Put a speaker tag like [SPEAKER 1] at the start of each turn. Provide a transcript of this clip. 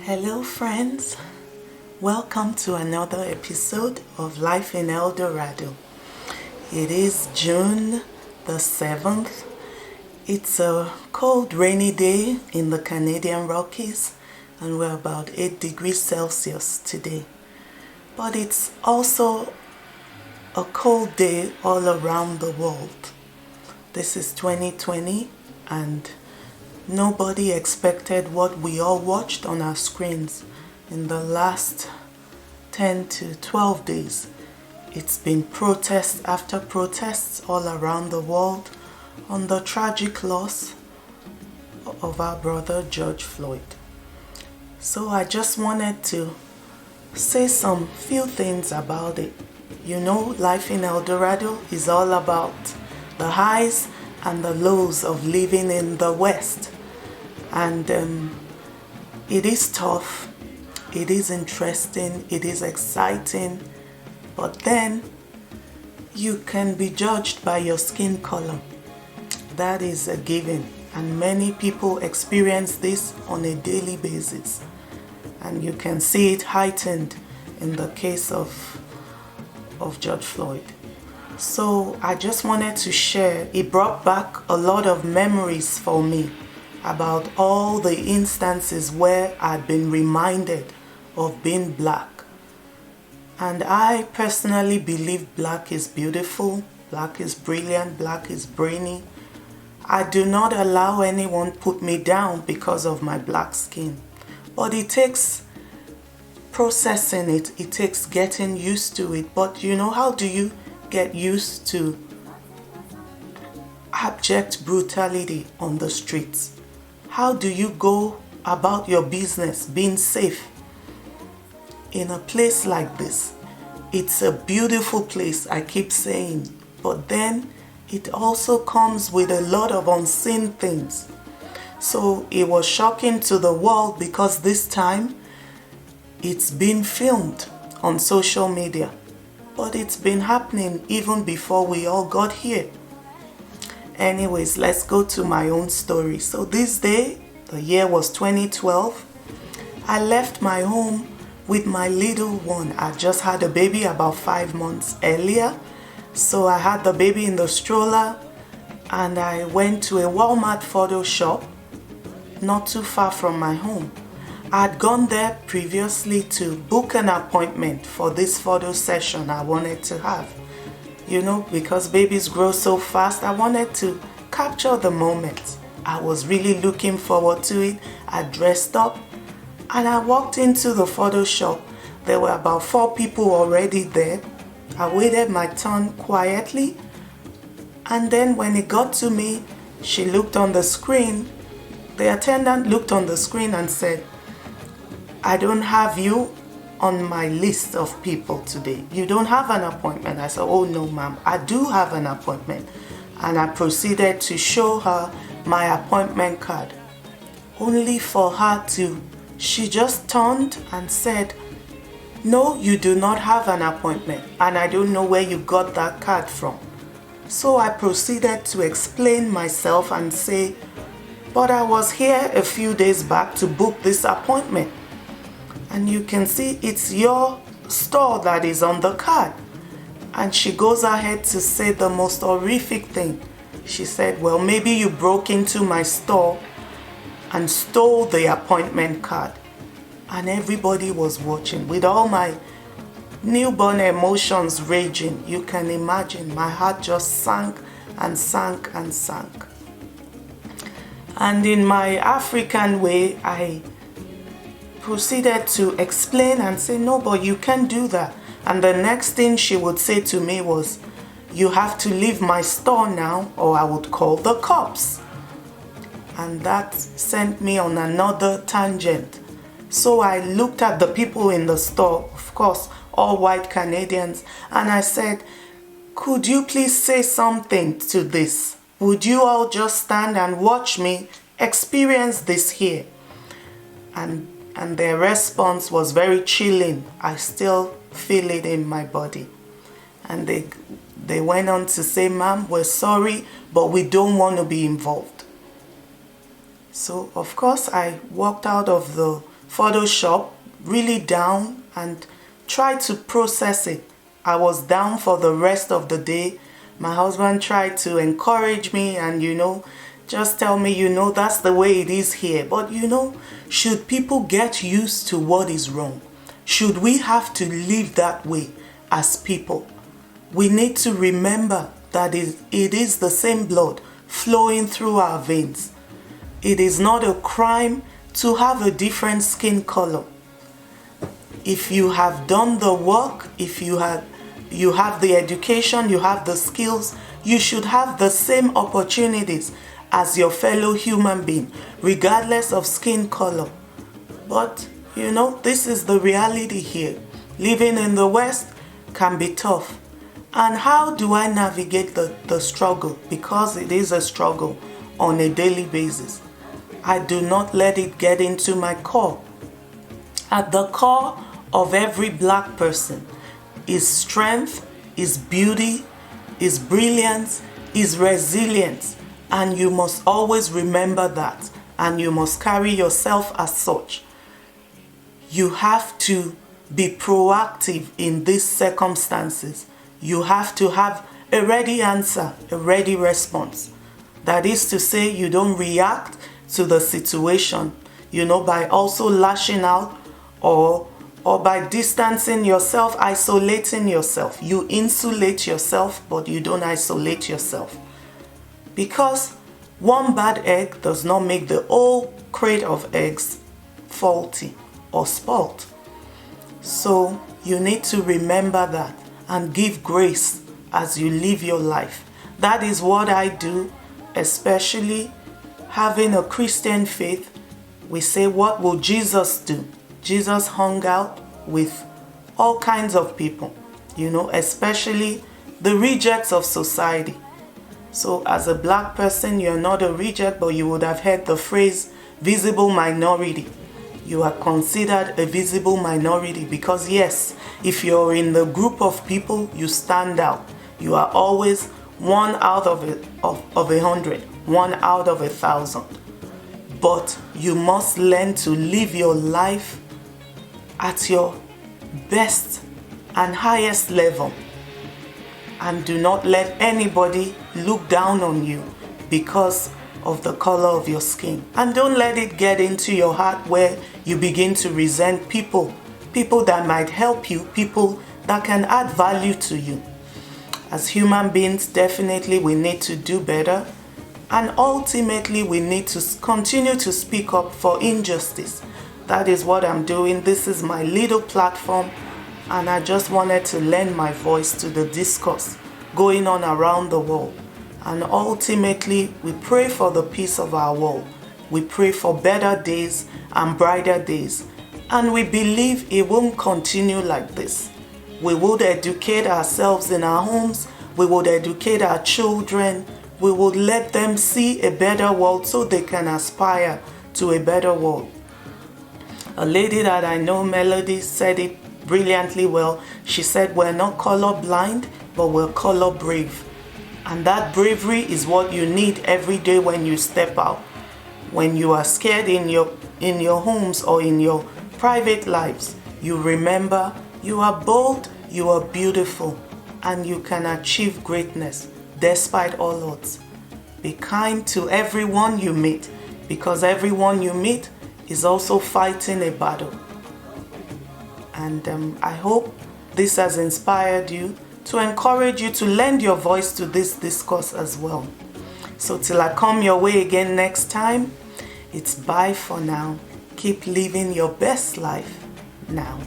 [SPEAKER 1] Hello friends, welcome to another episode of Life in Eldorado. It is June the 7th. It's a cold rainy day in the Canadian Rockies and we're about 8 degrees Celsius today. But it's also a cold day all around the world. This is 2020 and nobody expected what we all watched on our screens in the last 10 to 12 days. It's been protest after protests all around the world on the tragic loss of our brother George Floyd. So I just wanted to say some few things about it. You know, life in Eldorado is all about the highs and the lows of living in the West. And it is tough, it is interesting, it is exciting, but then you can be judged by your skin color. That is a given, and many people experience this on a daily basis. And you can see it heightened in the case of George Floyd. So I just wanted to share, it brought back a lot of memories for me about all the instances where I'd been reminded of being black. And I personally believe black is beautiful, black is brilliant, black is brainy. I do not allow anyone put me down because of my black skin. But it takes processing it, it takes getting used to it. But you know, how do you get used to abject brutality on the streets? How do you go about your business being safe in a place like this? It's a beautiful place, I keep saying, but then it also comes with a lot of unseen things. So it was shocking to the world because this time it's been filmed on social media, but it's been happening even before we all got here. Anyways, let's go to my own story. So this day, the year was 2012, I left my home with my little one. I just had a baby about 5 months earlier. So I had the baby in the stroller and I went to a Walmart photo shop not too far from my home. I'd gone there previously to book an appointment for this photo session I wanted to have. You know, because babies grow so fast, I wanted to capture the moment. I was really looking forward to it. I dressed up and I walked into the photo shop. There were about 4 people already there. I waited my turn quietly. And then when it got to me, she looked on the screen. The attendant looked on the screen and said, "I don't have you on my list of people today. You don't have an appointment." I said, "Oh no, ma'am, I do have an appointment." And I proceeded to show her my appointment card. Only for her to, she just turned and said, "No, you do not have an appointment, and I don't know where you got that card from." So I proceeded to explain myself and say, "But I was here a few days back to book this appointment. And you can see it's your store that is on the card." And she goes ahead to say the most horrific thing. She said, "Well, maybe you broke into my store and stole the appointment card." And everybody was watching with all my newborn emotions raging. You can imagine, my heart just sank and sank and sank. And in my African way, I proceeded to explain and say, "No, but you can't do that." And the next thing she would say to me was, "You have to leave my store now or I would call the cops." And that sent me on another tangent. So I looked at the people in the store, of course, all white Canadians, and I said, "Could you please say something to this? Would you all just stand and watch me experience this here?" And their response was very chilling. I still feel it in my body. And they went on to say, "Ma'am, we're sorry, but we don't want to be involved." So, of course, I walked out of the Photoshop, really down, and tried to process it. I was down for the rest of the day. My husband tried to encourage me and, just tell me, that's the way it is here. But, should people get used to what is wrong? Should we have to live that way as people? We need to remember that it is the same blood flowing through our veins. It is not a crime to have a different skin color. If you have done the work, if you have the education, you have the skills, you should have the same opportunities as your fellow human being, regardless of skin color. But, this is the reality here. Living in the West can be tough. And how do I navigate the struggle? Because it is a struggle on a daily basis. I do not let it get into my core. At the core of every Black person is strength, is beauty, is brilliance, is resilience. And you must always remember that. And you must carry yourself as such. You have to be proactive in these circumstances. You have to have a ready answer, a ready response. That is to say, you don't react to the situation, by also lashing out or by distancing yourself, isolating yourself. You insulate yourself, but you don't isolate yourself. Because one bad egg does not make the whole crate of eggs faulty or spoiled. So you need to remember that and give grace as you live your life. That is what I do, especially having a Christian faith. We say, what will Jesus do? Jesus hung out with all kinds of people, especially the rejects of society. So as a Black person, you're not a reject, but you would have heard the phrase visible minority. You are considered a visible minority because, yes, if you're in the group of people, you stand out. You are always one out of 100, one out of 1,000. But you must learn to live your life at your best and highest level. And do not let anybody look down on you because of the color of your skin. And don't let it get into your heart where you begin to resent people that might help you, people that can add value to you. As human beings, definitely we need to do better. And ultimately, we need to continue to speak up for injustice. That is what I'm doing. This is my little platform. And I just wanted to lend my voice to the discourse going on around the world. And ultimately, we pray for the peace of our world. We pray for better days and brighter days. And we believe it won't continue like this. We would educate ourselves in our homes. We would educate our children. We would let them see a better world so they can aspire to a better world. A lady that I know, Melody, said it brilliantly well. She said, we're not color blind, but we're color brave. And that bravery is what you need every day when you step out. When you are scared in your homes or in your private lives, you remember you are bold, you are beautiful, and you can achieve greatness despite all odds. Be kind to everyone you meet, because everyone you meet is also fighting a battle. And I hope this has inspired you, to encourage you to lend your voice to this discourse as well. So till I come your way again next time, it's bye for now. Keep living your best life now.